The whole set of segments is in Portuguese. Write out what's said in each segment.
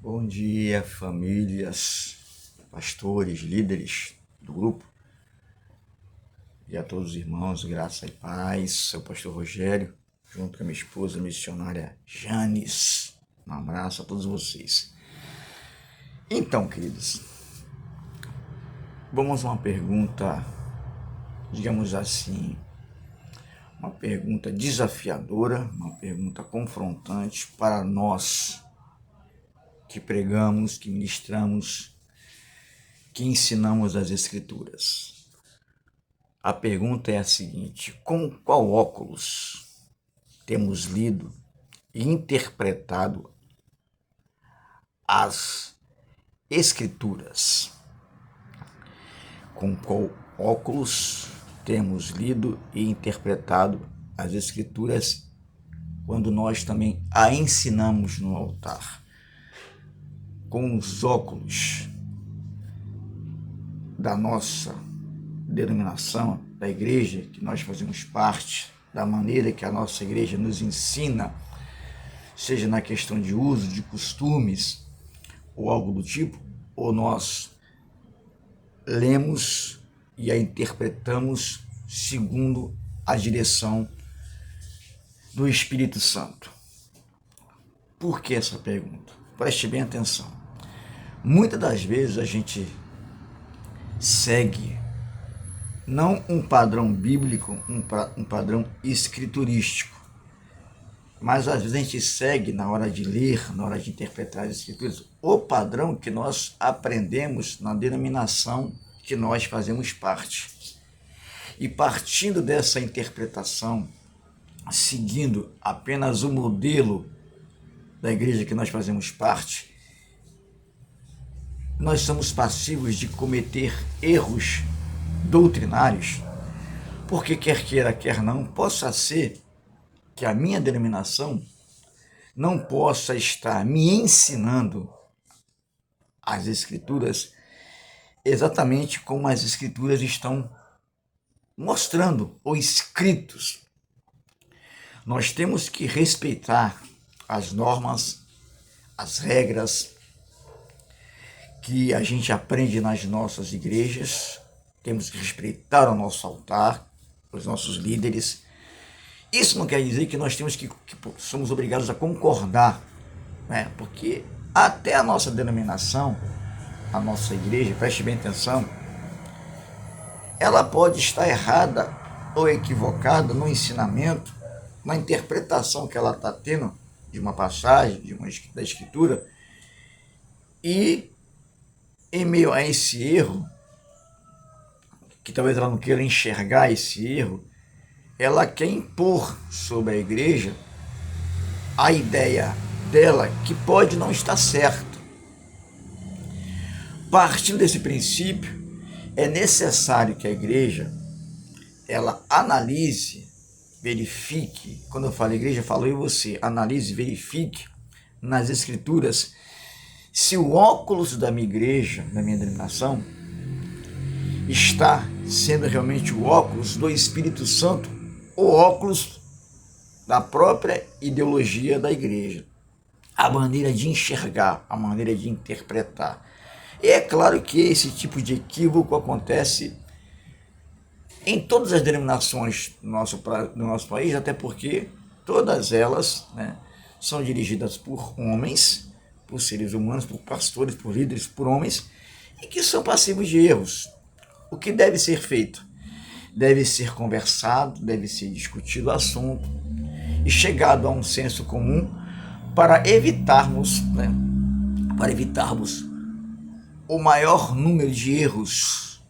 Bom dia, famílias, pastores, líderes do grupo e a todos os irmãos, graça e paz. Sou o pastor Rogério, junto com a minha esposa, a missionária Janes. Um abraço a todos vocês. Então, queridos, vamos a uma pergunta, digamos assim, uma pergunta desafiadora, uma pergunta confrontante para nós que pregamos, que ministramos, que ensinamos as Escrituras. A pergunta é a seguinte: com qual óculos temos lido e interpretado as Escrituras? Com qual óculos temos lido e interpretado as Escrituras quando nós também a ensinamos no altar? Com os óculos da nossa denominação, da igreja que nós fazemos parte, da maneira que a nossa igreja nos ensina, seja na questão de uso, de costumes ou algo do tipo, ou nós lemos e a interpretamos segundo a direção do Espírito Santo. Por que essa pergunta? Preste bem atenção. Muitas das vezes a gente segue não um padrão bíblico, um padrão escriturístico, mas às vezes a gente segue na hora de ler, na hora de interpretar as Escrituras, o padrão que nós aprendemos na denominação que nós fazemos parte. E partindo dessa interpretação, seguindo apenas o modelo da igreja que nós fazemos parte, nós somos passíveis de cometer erros doutrinários, porque quer queira, quer não, possa ser que a minha denominação não possa estar me ensinando as Escrituras exatamente como as Escrituras estão mostrando ou escritos. Nós temos que respeitar as normas, as regras que a gente aprende nas nossas igrejas. Temos que respeitar o nosso altar, os nossos líderes. Isso não quer dizer que nós temos que somos obrigados a concordar, né? Porque até a nossa denominação, a nossa igreja, preste bem atenção, ela pode estar errada ou equivocada no ensinamento, na interpretação que ela está tendo de uma passagem, da Escritura, e em meio a esse erro, que talvez ela não queira enxergar esse erro, ela quer impor sobre a igreja a ideia dela que pode não estar certo. Partindo desse princípio, é necessário que a igreja ela analise, verifique. Quando eu falo igreja, eu falo eu e você. Analise, verifique nas Escrituras se o óculos da minha igreja, da minha denominação, está sendo realmente o óculos do Espírito Santo ou óculos da própria ideologia da igreja. A maneira de enxergar, a maneira de interpretar. E é claro que esse tipo de equívoco acontece em todas as denominações do nosso país, até porque todas elas, né, são dirigidas por homens, por seres humanos, por pastores, por líderes, por homens, e que são passíveis de erros. O que deve ser feito? Deve ser conversado, deve ser discutido o assunto e chegado a um senso comum para evitarmos, o maior número de erros,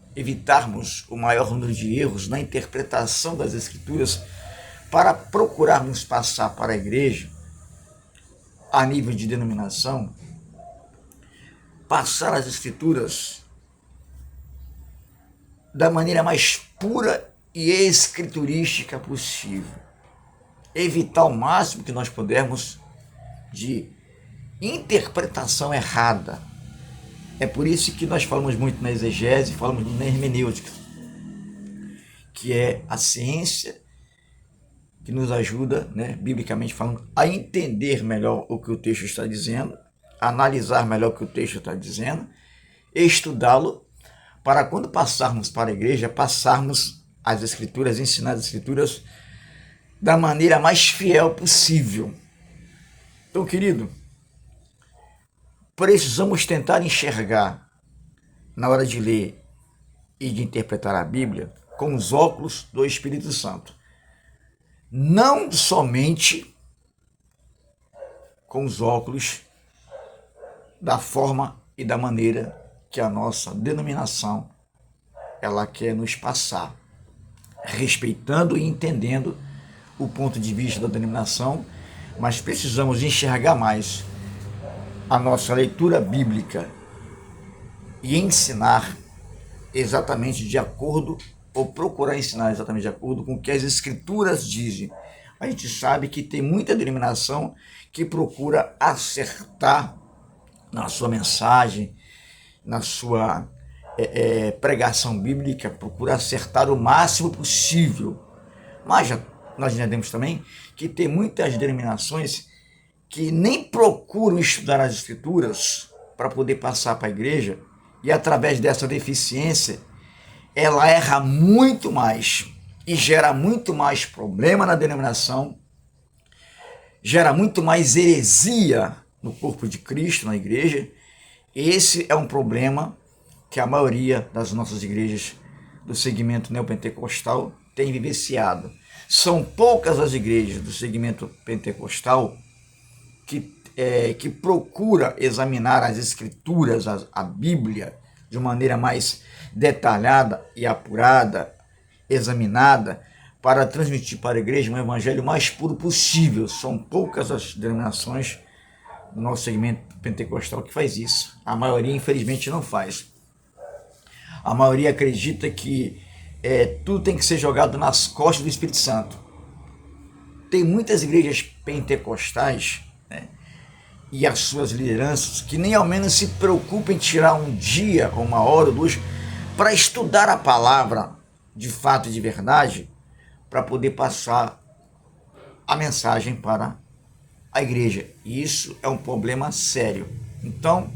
na interpretação das Escrituras, para procurarmos passar para a igreja, a nível de denominação, passar as Escrituras da maneira mais pura e escriturística possível. Evitar o máximo que nós pudermos de interpretação errada. É por isso que nós falamos muito na exegese, falamos na hermenêutica, que é a ciência que nos ajuda, né, biblicamente falando, a entender melhor o que o texto está dizendo, analisar melhor o que o texto está dizendo, estudá-lo, para quando passarmos para a igreja, passarmos as Escrituras, ensinar as Escrituras da maneira mais fiel possível. Então, querido, precisamos tentar enxergar, na hora de ler e de interpretar a Bíblia, com os óculos do Espírito Santo. Não somente com os óculos da forma e da maneira que a nossa denominação ela quer nos passar, respeitando e entendendo o ponto de vista da denominação, mas precisamos enxergar mais a nossa leitura bíblica e ensinar exatamente de acordo, ou procurar ensinar exatamente de acordo com o que as Escrituras dizem. A gente sabe que tem muita denominação que procura acertar na sua mensagem, na sua pregação bíblica, procura acertar o máximo possível. Mas nós entendemos também que tem muitas denominações que nem procuram estudar as Escrituras para poder passar para a igreja, e através dessa deficiência, ela erra muito mais e gera muito mais problema na denominação, gera muito mais heresia no corpo de Cristo, na igreja. Esse é um problema que a maioria das nossas igrejas do segmento neopentecostal tem vivenciado. São poucas as igrejas do segmento pentecostal que procura examinar as Escrituras, a Bíblia, de maneira mais detalhada e apurada, examinada, para transmitir para a igreja um evangelho mais puro possível. São poucas as denominações do nosso segmento pentecostal que faz isso. A maioria, infelizmente, não faz. A maioria acredita que tudo tem que ser jogado nas costas do Espírito Santo. Tem muitas igrejas pentecostais, né, e as suas lideranças que nem ao menos se preocupam em tirar um dia, ou uma hora ou duas, para estudar a palavra de fato e de verdade, para poder passar a mensagem para a igreja. E isso é um problema sério. Então,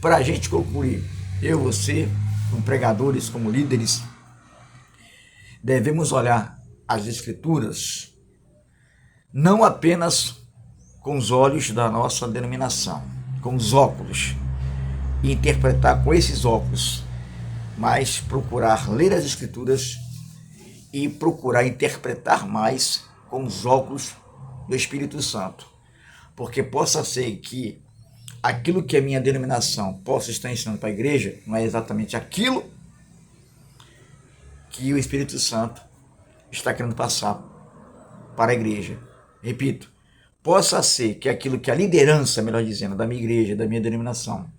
para a gente concluir, eu, você, como pregadores, como líderes, devemos olhar as Escrituras não apenas com os olhos da nossa denominação, com os óculos, e interpretar com esses óculos, mas procurar ler as Escrituras e procurar interpretar mais com os óculos do Espírito Santo. Porque possa ser que aquilo que a minha denominação possa estar ensinando para a igreja não é exatamente aquilo que o Espírito Santo está querendo passar para a igreja. Repito, possa ser que aquilo que a liderança, melhor dizendo, da minha igreja, da minha denominação,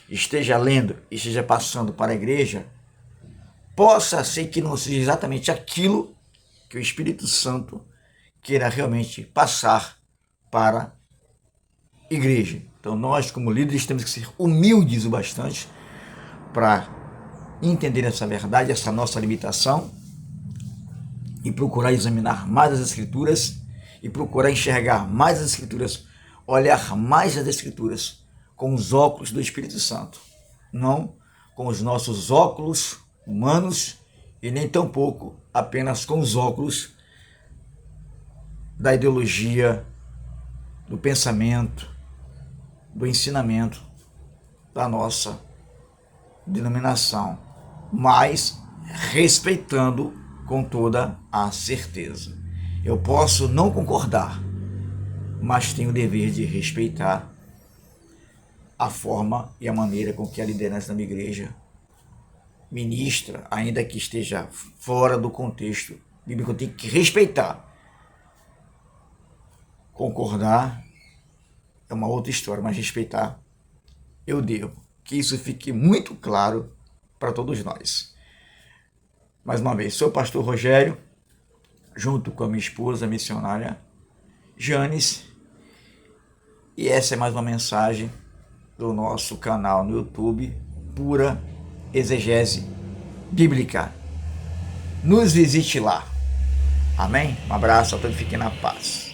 esteja lendo e esteja passando para a igreja, possa ser que não seja exatamente aquilo que o Espírito Santo queira realmente passar para a igreja. Então nós, como líderes, temos que ser humildes o bastante para entender essa verdade, essa nossa limitação, e procurar examinar mais as Escrituras, e procurar enxergar mais as Escrituras, olhar mais as Escrituras com os óculos do Espírito Santo, não com os nossos óculos humanos, e nem tampouco apenas com os óculos da ideologia, do pensamento, do ensinamento da nossa denominação, mas respeitando com toda a certeza. Eu posso não concordar, mas tenho o dever de respeitar a forma e a maneira com que a liderança da minha igreja ministra, ainda que esteja fora do contexto bíblico. Eu tenho que respeitar. Concordar é uma outra história, mas respeitar eu devo. Que isso fique muito claro para todos nós. Mais uma vez, sou o pastor Rogério, junto com a minha esposa, a missionária Janes, e essa é mais uma mensagem do nosso canal no YouTube, Pura Exegese Bíblica. Nos visite lá. Amém? Um abraço a todos, fiquem na paz.